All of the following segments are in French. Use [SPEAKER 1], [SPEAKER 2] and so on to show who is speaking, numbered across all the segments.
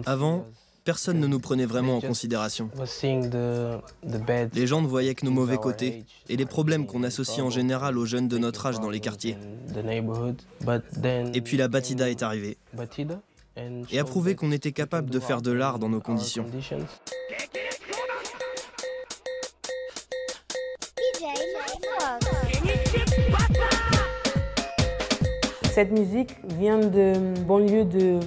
[SPEAKER 1] Avant, personne ne nous prenait vraiment en considération. Les gens ne voyaient que nos mauvais côtés et les problèmes qu'on associe en général aux jeunes de notre âge dans les quartiers. Et puis la Batida est arrivée et a prouvé qu'on était capable de faire de l'art dans nos conditions.
[SPEAKER 2] Cette musique vient de banlieue de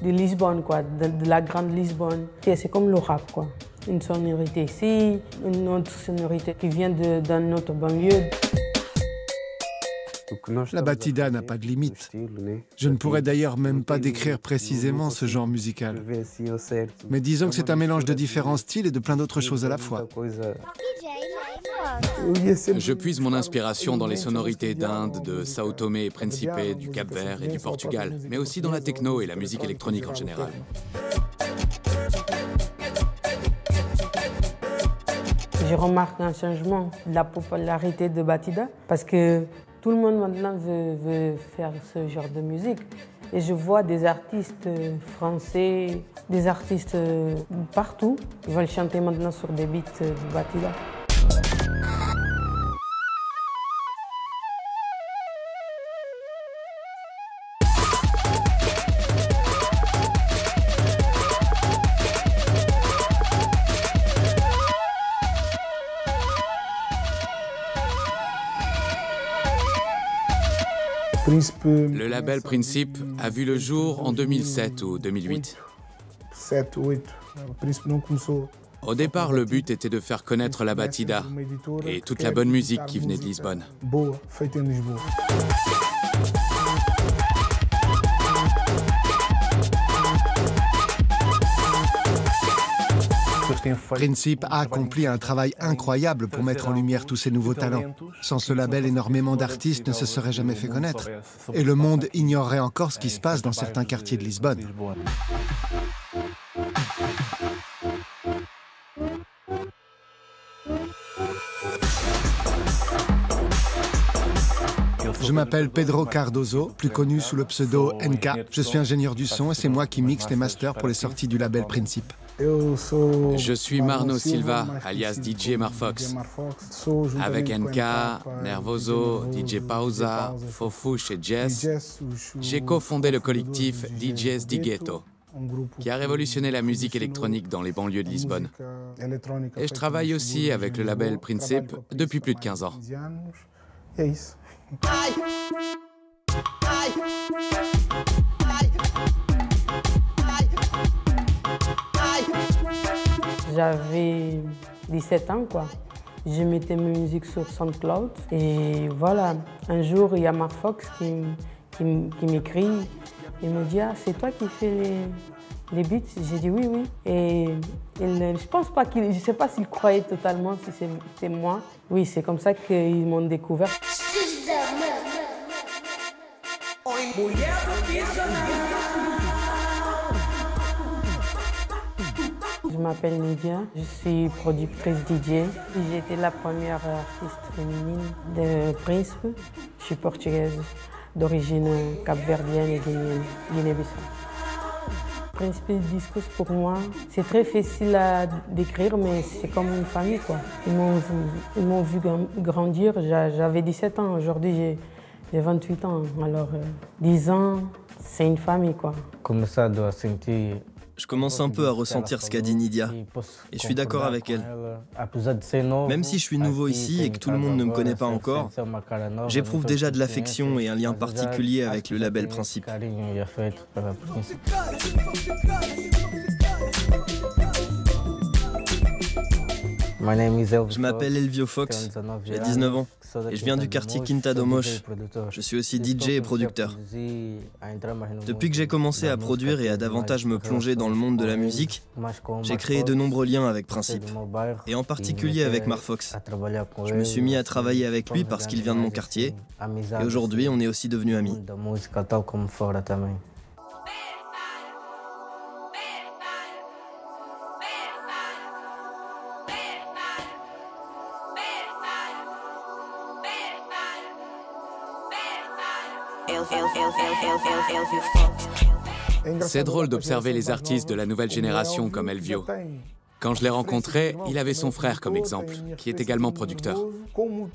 [SPEAKER 2] Lisbonne, quoi, de la grande Lisbonne. C'est comme le rap, quoi. Une sonorité ici, une autre sonorité qui vient d'un autre banlieue.
[SPEAKER 3] La Batida n'a pas de limite. Je ne pourrais d'ailleurs même pas décrire précisément ce genre musical. Mais disons que c'est un mélange de différents styles et de plein d'autres choses à la fois.
[SPEAKER 4] Je puise mon inspiration dans les sonorités d'Inde, de Sao Tomé et Principe, du Cap-Vert et du Portugal, mais aussi dans la techno et la musique électronique en général.
[SPEAKER 2] Je remarque un changement de la popularité de Batida parce que tout le monde maintenant veut faire ce genre de musique. Et je vois des artistes français, des artistes partout, ils veulent chanter maintenant sur des beats de Batida.
[SPEAKER 4] Le label Principe a vu le jour en 2007 ou 2008. Au départ, le but était de faire connaître la Batida et toute la bonne musique qui venait de Lisbonne.
[SPEAKER 3] Principe a accompli un travail incroyable pour mettre en lumière tous ces nouveaux talents. Sans ce label, énormément d'artistes ne se seraient jamais fait connaître. Et le monde ignorerait encore ce qui se passe dans certains quartiers de Lisbonne. Je m'appelle Pedro Cardoso, plus connu sous le pseudo NK. Je suis ingénieur du son et c'est moi qui mixe les masters pour les sorties du label Principe.
[SPEAKER 4] Je suis Marno Silva, alias DJ Marfox. Avec NK, Nervoso, DJ Pausa, Fofouche et Jess, j'ai cofondé le collectif DJs di Ghetto, qui a révolutionné la musique électronique dans les banlieues de Lisbonne. Et je travaille aussi avec le label Principe depuis plus de 15 ans.
[SPEAKER 2] J'avais 17 ans, quoi. Je mettais ma musique sur SoundCloud et voilà. Un jour, il y a Marfox qui m'écrit. Il me dit « Ah, c'est toi qui fais les beats ?» J'ai dit « Oui, oui ». Et je pense pas qu'il... Je sais pas s'il croyait totalement si c'était moi. Oui, c'est comme ça qu'ils m'ont découvert. Je m'appelle Nidia, je suis productrice DJ. J'ai été la première artiste féminine de Principe. Je suis portugaise, d'origine capverdienne et guinéenne-bissau. Principe Discos pour moi, c'est très facile à décrire, mais c'est comme une famille, quoi. Ils m'ont vu grandir, j'avais 17 ans, aujourd'hui j'ai 28 ans. Alors 10 ans, c'est une famille, quoi.
[SPEAKER 1] Comme ça, doit sentir... Je commence un peu à ressentir ce qu'a dit Nidia, et je suis d'accord avec elle. Même si je suis nouveau ici et que tout le monde ne me connaît pas encore, j'éprouve déjà de l'affection et un lien particulier avec le label Principe. Je m'appelle Elvio Fox, j'ai 19 ans et je viens du quartier Quinta do Moche. Je suis aussi DJ et producteur. Depuis que j'ai commencé à produire et à davantage me plonger dans le monde de la musique, j'ai créé de nombreux liens avec Principe, et en particulier avec Marfox. Je me suis mis à travailler avec lui parce qu'il vient de mon quartier, et aujourd'hui on est aussi devenus amis.
[SPEAKER 4] C'est drôle d'observer les artistes de la nouvelle génération comme Elvio. Quand je l'ai rencontré, il avait son frère comme exemple, qui est également producteur.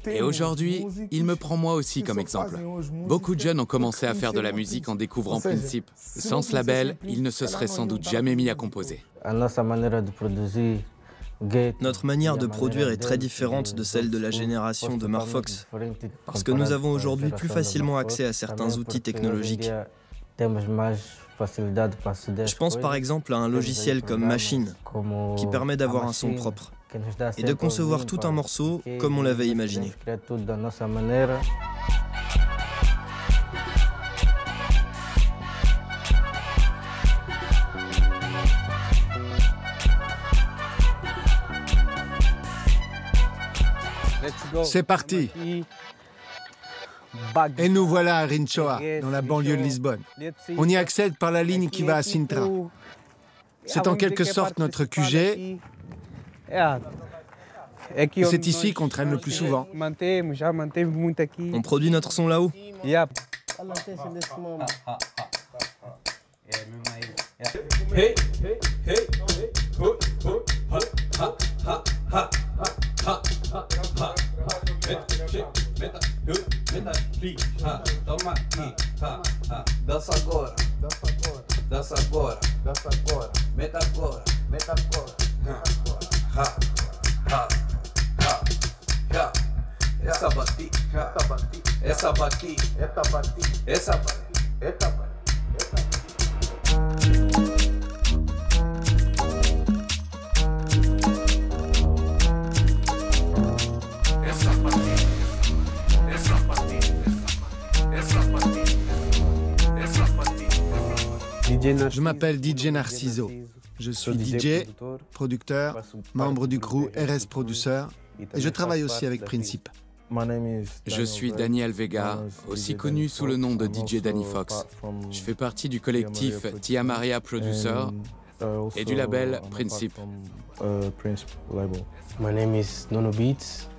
[SPEAKER 4] Et aujourd'hui, il me prend moi aussi comme exemple. Beaucoup de jeunes ont commencé à faire de la musique en découvrant Principe. Sans ce label, ils ne se seraient sans doute jamais mis à composer.
[SPEAKER 1] Notre manière de produire est très différente de celle de la génération de Marfox, parce que nous avons aujourd'hui plus facilement accès à certains outils technologiques. Je pense par exemple à un logiciel comme Machine, qui permet d'avoir un son propre, et de concevoir tout un morceau comme on l'avait imaginé.
[SPEAKER 3] C'est parti. Et nous voilà à Rinchoa, dans la banlieue de Lisbonne. On y accède par la ligne qui va à Sintra. C'est en quelque sorte notre QG. Et c'est ici qu'on traîne le plus souvent.
[SPEAKER 1] On produit notre son là-haut.
[SPEAKER 5] Dança agora, dança agora, dança agora, meta agora, meta agora, ha, ha, ha, ha, essa bati, essa bati, essa bati, essa bati, essa bati.
[SPEAKER 3] Je m'appelle DJ Narciso. Je suis DJ, producteur, membre du crew RS Producer et je travaille aussi avec Principe.
[SPEAKER 4] Je suis Daniel Vega, aussi connu sous le nom de DJ Danny Fox. Je fais partie du collectif Tia Maria Producer et du label Principe.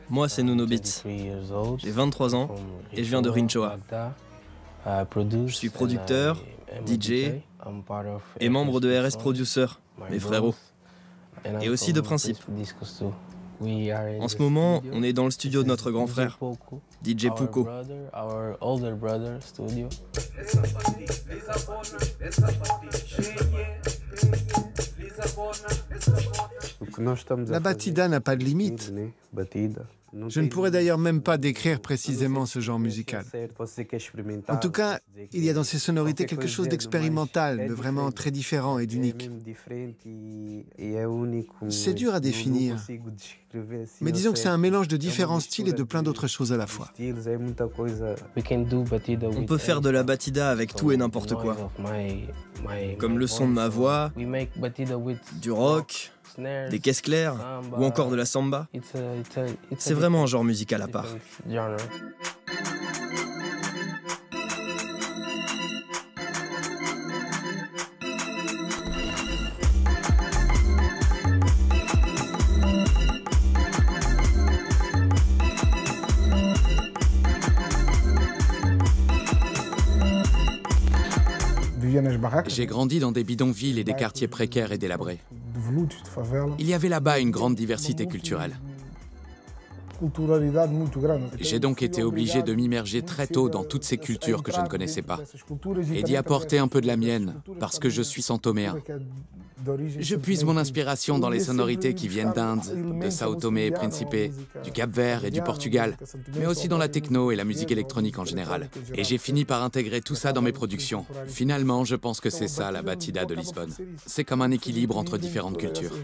[SPEAKER 1] Moi, c'est Nuno Beats. J'ai 23 ans et je viens de Rinchoa. Je suis producteur, DJ et membre de RS Producer, mes frérots, et aussi de Principe. En ce moment, on est dans le studio de notre grand frère, DJ Puko.
[SPEAKER 3] La batida n'a pas de limite. Je ne pourrais d'ailleurs même pas décrire précisément ce genre musical. En tout cas, il y a dans ces sonorités quelque chose d'expérimental, de vraiment très différent et d'unique. C'est dur à définir, mais disons que c'est un mélange de différents styles et de plein d'autres choses à la fois.
[SPEAKER 1] On peut faire de la batida avec tout et n'importe quoi, comme le son de ma voix, du rock, des caisses claires ou encore de la samba. C'est vraiment un genre musical à part.
[SPEAKER 4] J'ai grandi dans des bidonvilles et des quartiers précaires et délabrés. Il y avait là-bas une grande diversité culturelle. J'ai donc été obligé de m'immerger très tôt dans toutes ces cultures que je ne connaissais pas et d'y apporter un peu de la mienne, parce que je suis santoméen. Je puise mon inspiration dans les sonorités qui viennent d'Inde, de Sao Tomé et Principe, du Cap-Vert et du Portugal, mais aussi dans la techno et la musique électronique en général. Et j'ai fini par intégrer tout ça dans mes productions. Finalement, je pense que c'est ça la batida de Lisbonne. C'est comme un équilibre entre différentes cultures.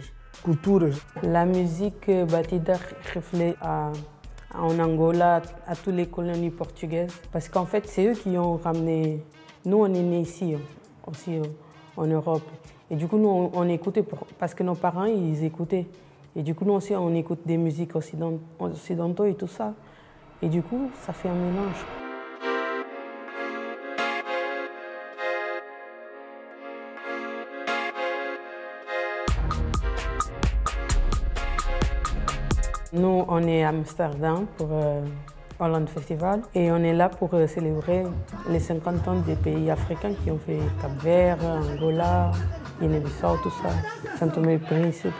[SPEAKER 2] La musique batida reflète en Angola à toutes les colonies portugaises, parce qu'en fait, c'est eux qui ont ramené... Nous, on est nés ici, aussi en Europe. Et du coup, nous, on écoutait, parce que nos parents, ils écoutaient. Et du coup, nous aussi, on écoute des musiques occidentaux et tout ça. Et du coup, ça fait un mélange. Nous, on est à Amsterdam pour Holland Festival. Et on est là pour célébrer les 50 ans des pays africains qui ont fait Cap-Vert, Angola, Guinée-Bissau, tout ça, São Tomé et Príncipe.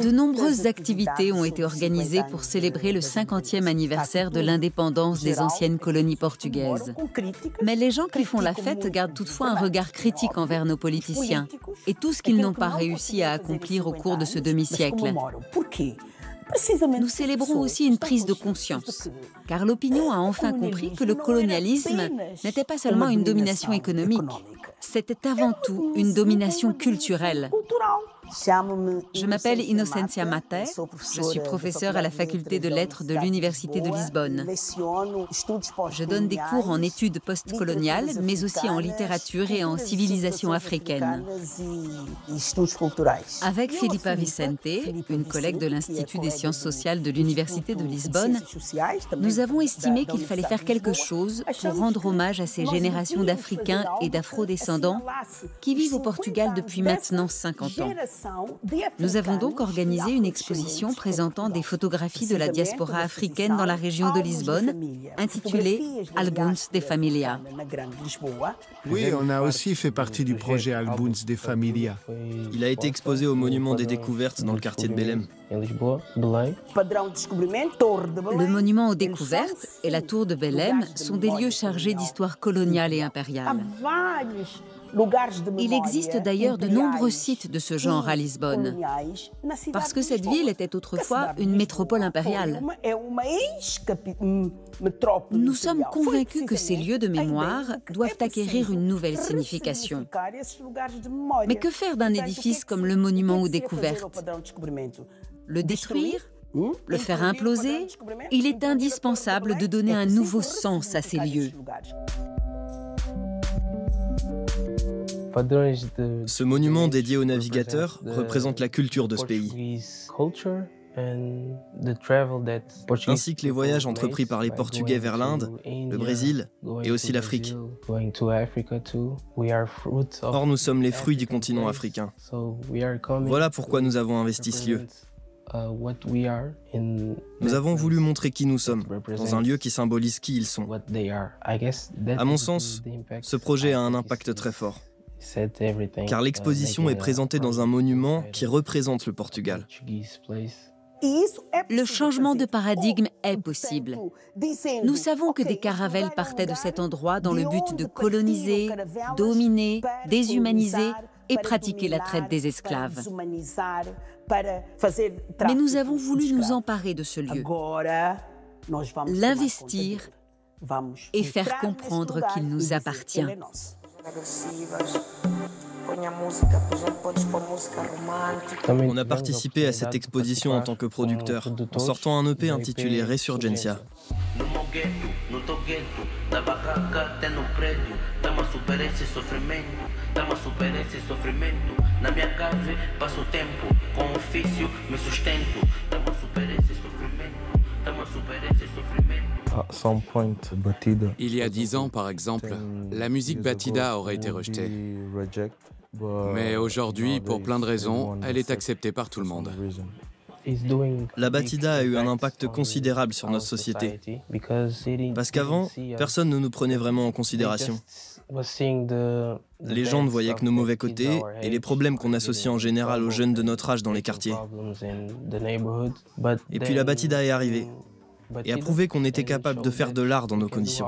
[SPEAKER 6] De nombreuses activités ont été organisées pour célébrer le 50e anniversaire de l'indépendance des anciennes colonies portugaises. Mais les gens qui font la fête gardent toutefois un regard critique envers nos politiciens et tout ce qu'ils n'ont pas réussi à accomplir au cours de ce demi-siècle. Nous célébrons aussi une prise de conscience, car l'opinion a enfin compris que le colonialisme n'était pas seulement une domination économique, c'était avant tout une domination culturelle. Je m'appelle Innocencia Maté, je suis professeure à la faculté de lettres de l'Université de Lisbonne. Je donne des cours en études postcoloniales, mais aussi en littérature et en civilisation africaine. Avec Filipa Vicente, une collègue de l'Institut des sciences sociales de l'Université de Lisbonne, nous avons estimé qu'il fallait faire quelque chose pour rendre hommage à ces générations d'Africains et d'Afro-descendants qui vivent au Portugal depuis maintenant 50 ans. Nous avons donc organisé une exposition présentant des photographies de la diaspora africaine dans la région de Lisbonne, intitulée Álbuns de Família.
[SPEAKER 3] Oui, on a aussi fait partie du projet Álbuns de Família.
[SPEAKER 1] Il a été exposé au Monument des Découvertes dans le quartier de Belém.
[SPEAKER 6] Le Monument aux Découvertes et la Tour de Belém sont des lieux chargés d'histoire coloniale et impériale. Il existe d'ailleurs de nombreux sites de ce genre à Lisbonne, parce que cette ville était autrefois une métropole impériale. Nous sommes convaincus que ces lieux de mémoire doivent acquérir une nouvelle signification. Mais que faire d'un édifice comme le Monument aux Découvertes? Le détruire? Le faire imploser? Il est indispensable de donner un nouveau sens à ces lieux.
[SPEAKER 1] Ce monument dédié aux navigateurs représente la culture de ce pays, ainsi que les voyages entrepris par les Portugais vers l'Inde, le Brésil et aussi l'Afrique. Or, nous sommes les fruits du continent africain. Voilà pourquoi nous avons investi ce lieu. Nous avons voulu montrer qui nous sommes, dans un lieu qui symbolise qui ils sont. À mon sens, ce projet a un impact très fort, car l'exposition est présentée dans un monument qui représente le Portugal.
[SPEAKER 6] Le changement de paradigme est possible. Nous savons que des caravelles partaient de cet endroit dans le but de coloniser, dominer, déshumaniser et pratiquer la traite des esclaves. Mais nous avons voulu nous emparer de ce lieu, l'investir et faire comprendre qu'il nous appartient.
[SPEAKER 1] On a participé à cette exposition en tant que producteur, en sortant un EP intitulé Resurgencia.
[SPEAKER 4] Il y a 10 ans, par exemple, la musique Batida aurait été rejetée. Mais aujourd'hui, pour plein de raisons, elle est acceptée par tout le monde.
[SPEAKER 1] La Batida a eu un impact considérable sur notre société, parce qu'avant, personne ne nous prenait vraiment en considération. Les gens ne voyaient que nos mauvais côtés et les problèmes qu'on associe en général aux jeunes de notre âge dans les quartiers. Et puis la Batida est arrivée et a prouvé qu'on était capable de faire de l'art dans nos conditions.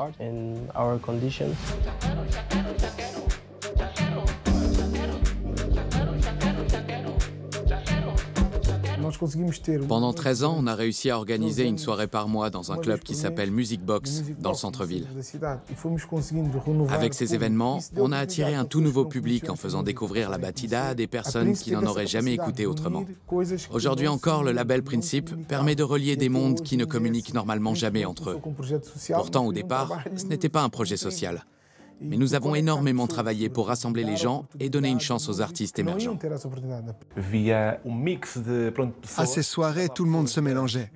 [SPEAKER 4] Pendant 13 ans, on a réussi à organiser une soirée par mois dans un club qui s'appelle Music Box, dans le centre-ville. Avec ces événements, on a attiré un tout nouveau public en faisant découvrir la Batida à des personnes qui n'en auraient jamais écouté autrement. Aujourd'hui encore, le label Principe permet de relier des mondes qui ne communiquent normalement jamais entre eux. Pourtant, au départ, ce n'était pas un projet social. Mais nous avons énormément travaillé pour rassembler les gens et donner une chance aux artistes émergents.
[SPEAKER 3] À ces soirées, tout le monde se mélangeait.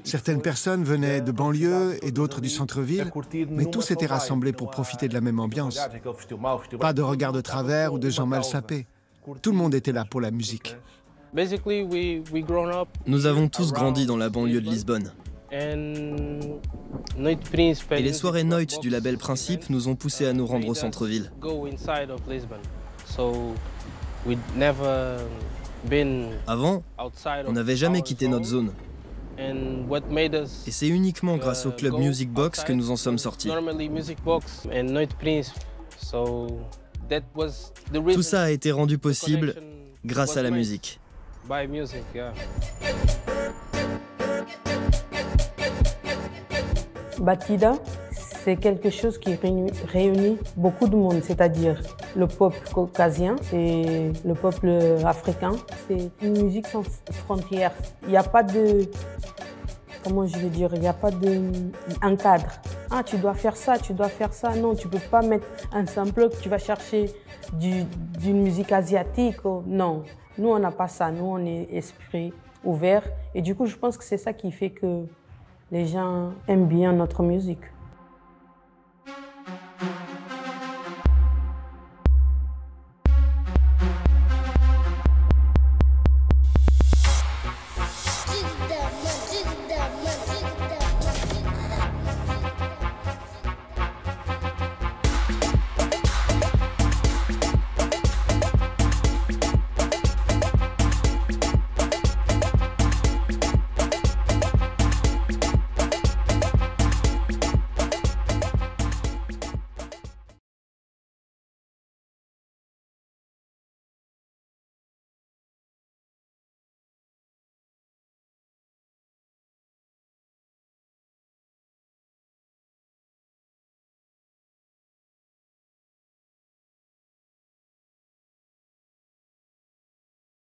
[SPEAKER 3] Certaines personnes venaient de banlieue et d'autres du centre-ville, mais tous étaient rassemblés pour profiter de la même ambiance. Pas de regard de travers ou de gens mal sapés. Tout le monde était là pour la musique.
[SPEAKER 1] Nous avons tous grandi dans la banlieue de Lisbonne. Et les soirées Noite du label Principe nous ont poussés à nous rendre au centre-ville. Avant, on n'avait jamais quitté notre zone. Et c'est uniquement grâce au club Music Box que nous en sommes sortis. Tout ça a été rendu possible grâce à la musique.
[SPEAKER 2] Batida, c'est quelque chose qui réunit beaucoup de monde, c'est-à-dire le peuple caucasien et le peuple africain. C'est une musique sans frontières. Il n'y a pas de... Comment je veux dire? Il n'y a pas un cadre. Ah, tu dois faire ça, tu dois faire ça. Non, tu ne peux pas mettre un sample que tu vas chercher d'une musique asiatique. Non, nous, on n'a pas ça. Nous, on est esprit ouvert. Et du coup, je pense que c'est ça qui fait que les gens aiment bien notre musique.